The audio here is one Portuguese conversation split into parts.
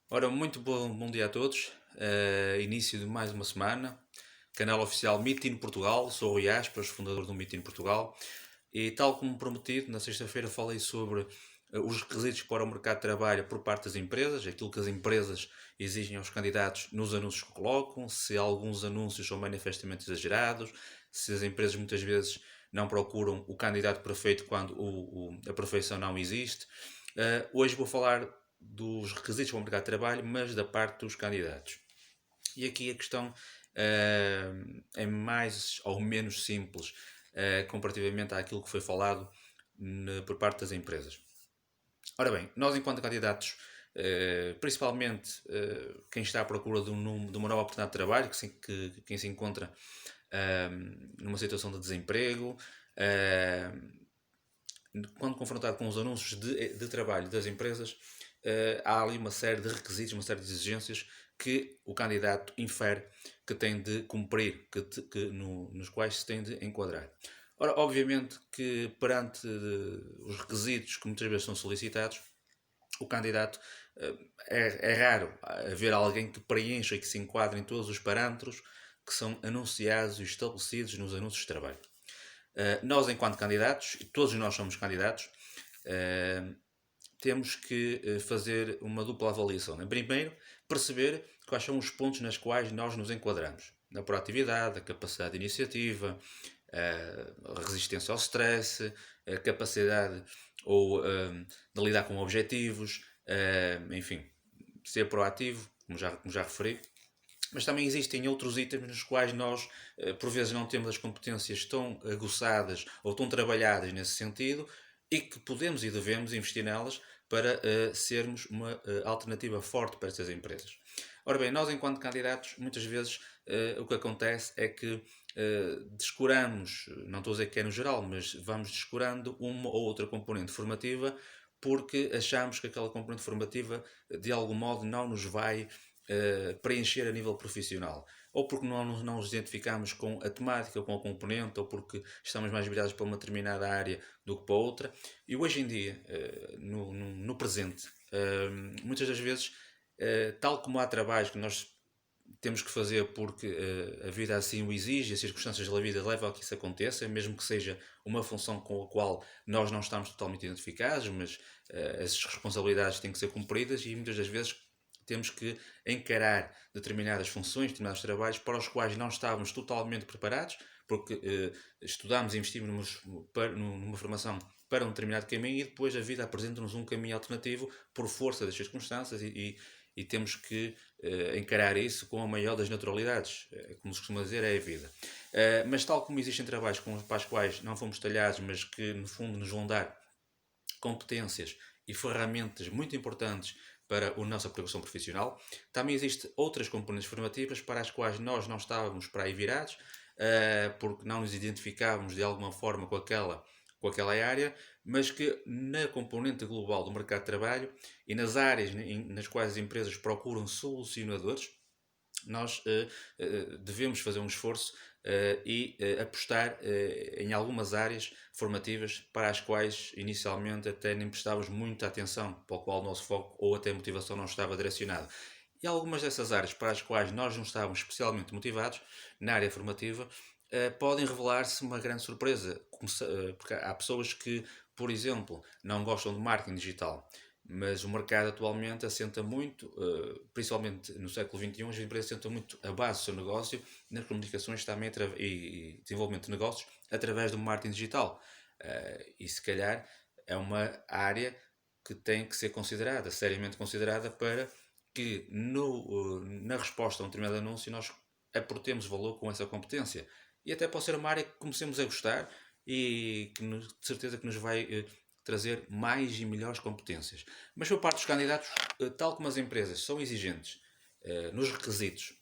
Ora, muito bom dia a todos. Início de mais uma semana. Canal oficial Meeting Portugal. Sou o Rui Aspas, fundador do Meeting Portugal. E tal como prometido, na sexta-feira falei sobre os requisitos para o mercado de trabalho por parte das empresas, aquilo que as empresas exigem aos candidatos nos anúncios que colocam, se alguns anúncios são manifestamente exagerados, se as empresas muitas vezes não procuram o candidato perfeito quando a perfeição não existe. Hoje vou falar dos requisitos para o mercado de trabalho, mas da parte dos candidatos. E aqui a questão é mais ou menos simples comparativamente àquilo que foi falado por parte das empresas. Ora bem, nós enquanto candidatos, principalmente quem está à procura de uma nova oportunidade de trabalho, quem se encontra numa situação de desemprego, quando confrontado com os anúncios de trabalho das empresas, há ali uma série de requisitos, uma série de exigências que o candidato infere que tem de cumprir, nos quais se tem de enquadrar. Ora, obviamente que perante os requisitos que muitas vezes são solicitados, o candidato é raro haver alguém que preencha e que se enquadre em todos os parâmetros que são anunciados e estabelecidos nos anúncios de trabalho. Nós, enquanto candidatos, e todos nós somos candidatos, temos que fazer uma dupla avaliação. Primeiro, perceber quais são os pontos nas quais nós nos enquadramos. Na proatividade, a capacidade de iniciativa, a resistência ao stress, a capacidade de lidar com objetivos, enfim, ser proativo, como já referi. Mas também existem outros itens nos quais nós, por vezes, não temos as competências tão aguçadas ou tão trabalhadas nesse sentido e que podemos e devemos investir nelas para sermos uma alternativa forte para estas empresas. Ora bem, nós, enquanto candidatos, muitas vezes o que acontece é que descuramos, não estou a dizer que é no geral, mas vamos descurando uma ou outra componente formativa porque achamos que aquela componente formativa de algum modo não nos vai preencher a nível profissional. Ou porque não nos identificamos com a temática, com a componente, ou porque estamos mais virados para uma determinada área do que para outra. E hoje em dia, no presente, muitas das vezes, tal como há trabalhos que nós temos que fazer porque a vida assim o exige, as circunstâncias da vida levam a que isso aconteça, mesmo que seja uma função com a qual nós não estamos totalmente identificados, mas essas responsabilidades têm que ser cumpridas e muitas das vezes temos que encarar determinadas funções, determinados trabalhos para os quais não estávamos totalmente preparados, porque estudamos e investimos numa formação para um determinado caminho e depois a vida apresenta-nos um caminho alternativo por força das circunstâncias e temos que encarar isso com a maior das naturalidades. Como se costuma dizer, é a vida. Mas tal como existem trabalhos para os quais não fomos talhados, mas que no fundo nos vão dar competências e ferramentas muito importantes para a nossa progressão profissional, também existem outras componentes formativas para as quais nós não estávamos para aí virados, porque não nos identificávamos de alguma forma com aquela área, mas que na componente global do mercado de trabalho e nas áreas nas quais as empresas procuram solucionadores, nós devemos fazer um esforço e apostar em algumas áreas formativas para as quais inicialmente até nem prestávamos muita atenção, para o qual o nosso foco ou até motivação não estava direcionado. E algumas dessas áreas para as quais nós não estávamos especialmente motivados, na área formativa, podem revelar-se uma grande surpresa, porque há pessoas que, por exemplo, não gostam de marketing digital, mas o mercado atualmente assenta muito, principalmente no século XXI, as empresas assentam muito a base do seu negócio nas comunicações também e desenvolvimento de negócios através do marketing digital. E se calhar é uma área que tem que ser considerada, seriamente considerada, para que na resposta a um determinado anúncio nós aportemos valor com essa competência. E até pode ser uma área que comecemos a gostar e que de certeza que nos vai trazer mais e melhores competências. Mas por parte dos candidatos, tal como as empresas são exigentes nos requisitos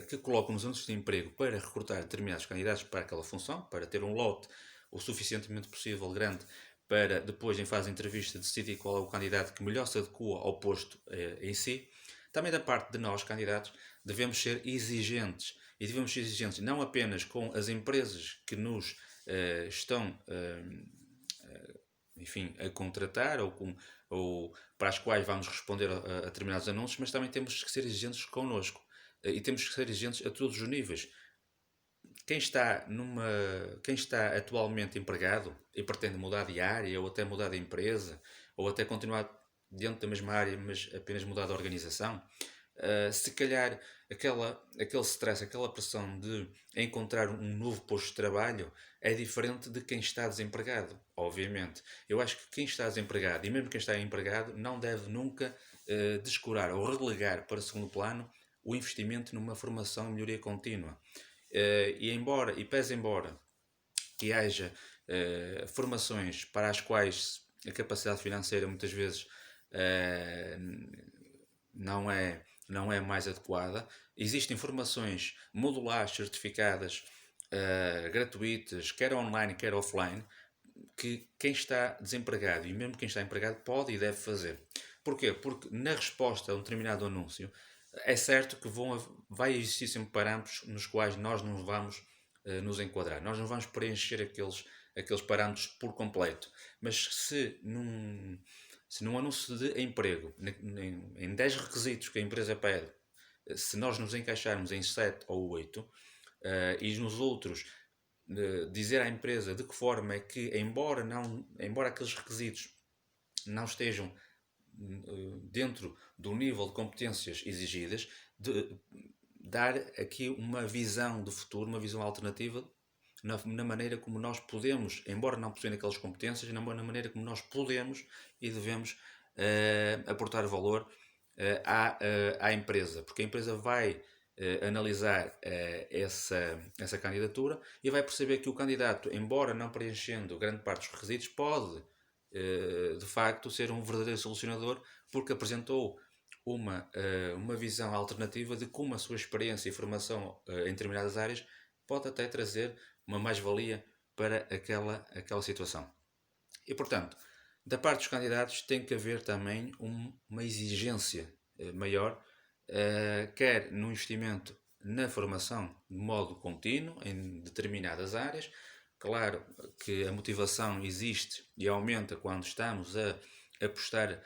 que colocam nos anúncios de emprego para recrutar determinados candidatos para aquela função, para ter um lote o suficientemente possível grande para depois, em fase de entrevista, decidir qual é o candidato que melhor se adequa ao posto em si. Também da parte de nós, candidatos, devemos ser exigentes. E devemos ser exigentes não apenas com as empresas que nos estão enfim, a contratar ou ou para as quais vamos responder a determinados anúncios, mas também temos que ser exigentes connosco. E temos que ser exigentes a todos os níveis. Quem está atualmente empregado e pretende mudar de área, ou até mudar de empresa, ou até continuar dentro da mesma área, mas apenas mudar de organização, se calhar aquele stress, aquela pressão de encontrar um novo posto de trabalho é diferente de quem está desempregado, obviamente. Eu acho que quem está desempregado, e mesmo quem está empregado, não deve nunca descurar ou relegar para segundo plano o investimento numa formação e melhoria contínua. Pese embora que haja formações para as quais a capacidade financeira muitas vezes não é mais adequada, existem formações modulares certificadas gratuitas, quer online, quer offline, que quem está desempregado e mesmo quem está empregado pode e deve fazer. Porquê? Porque na resposta a um determinado anúncio é certo que vai existir sempre parâmetros nos quais nós não vamos nos enquadrar. Nós não vamos preencher aqueles parâmetros por completo. Mas se num anúncio de emprego, em 10 requisitos que a empresa pede, se nós nos encaixarmos em 7 ou 8, e nos outros dizer à empresa de que forma é que, embora aqueles requisitos não estejam dentro do nível de competências exigidas, de dar aqui uma visão de futuro, uma visão alternativa na maneira como nós podemos, embora não possuindo aquelas competências, na maneira como nós podemos e devemos aportar valor à empresa, porque a empresa vai analisar essa candidatura e vai perceber que o candidato, embora não preenchendo grande parte dos requisitos, pode de facto ser um verdadeiro solucionador, porque apresentou uma visão alternativa de como a sua experiência e formação em determinadas áreas pode até trazer uma mais-valia para aquela situação. E, portanto, da parte dos candidatos tem que haver também uma exigência maior, quer no investimento na formação de modo contínuo em determinadas áreas. Claro que a motivação existe e aumenta quando estamos a apostar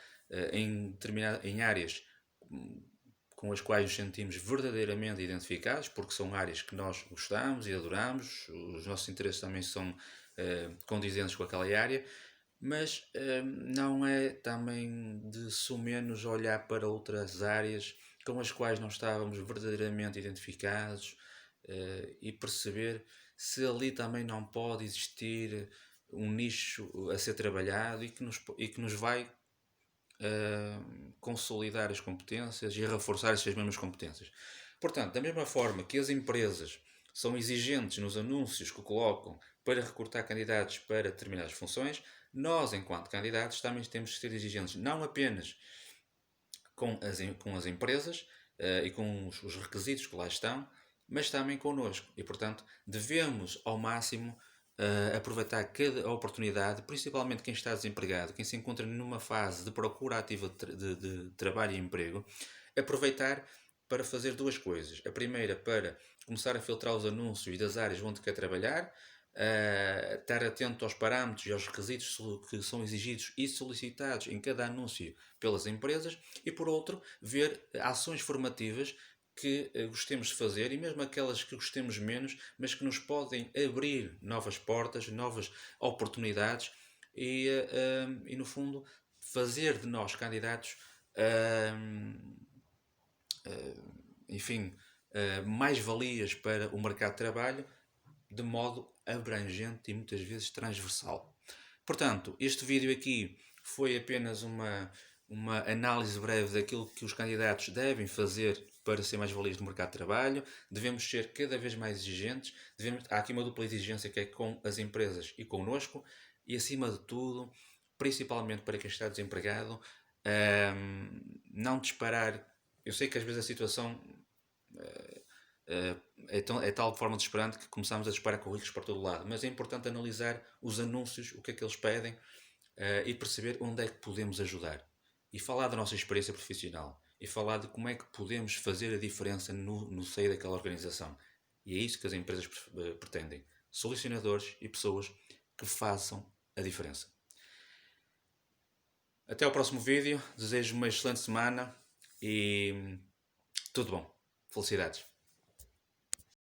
em áreas com as quais nos sentimos verdadeiramente identificados, porque são áreas que nós gostamos e adoramos, os nossos interesses também são condizentes com aquela área, mas não é também de sumenos olhar para outras áreas com as quais não estávamos verdadeiramente identificados e perceber se ali também não pode existir um nicho a ser trabalhado e que nos vai consolidar as competências e reforçar essas mesmas competências. Portanto, da mesma forma que as empresas são exigentes nos anúncios que colocam para recrutar candidatos para determinadas funções, nós, enquanto candidatos, também temos que ser exigentes não apenas com as empresas e com os requisitos que lá estão, mas também connosco. E, portanto, devemos ao máximo aproveitar cada oportunidade, principalmente quem está desempregado, quem se encontra numa fase de procura ativa de trabalho e emprego, aproveitar para fazer duas coisas. A primeira, para começar a filtrar os anúncios das áreas onde quer trabalhar, estar atento aos parâmetros e aos requisitos que são exigidos e solicitados em cada anúncio pelas empresas, e por outro, ver ações formativas que gostemos de fazer e mesmo aquelas que gostemos menos, mas que nos podem abrir novas portas, novas oportunidades e no fundo, fazer de nós candidatos, enfim, mais-valias para o mercado de trabalho de modo abrangente e muitas vezes transversal. Portanto, este vídeo aqui foi apenas uma análise breve daquilo que os candidatos devem fazer para ser mais valios no mercado de trabalho. Devemos ser cada vez mais exigentes. Há aqui uma dupla exigência que é com as empresas e connosco. E acima de tudo, principalmente para quem está desempregado, não disparar. Eu sei que às vezes a situação é tal forma desesperante que começamos a disparar currículos para todo lado, mas é importante analisar os anúncios, o que é que eles pedem e perceber onde é que podemos ajudar e falar da nossa experiência profissional e falar de como é que podemos fazer a diferença no seio daquela organização. E é isso que as empresas pretendem, solucionadores e pessoas que façam a diferença. Até ao próximo vídeo. Desejo uma excelente semana e tudo bom. Felicidades.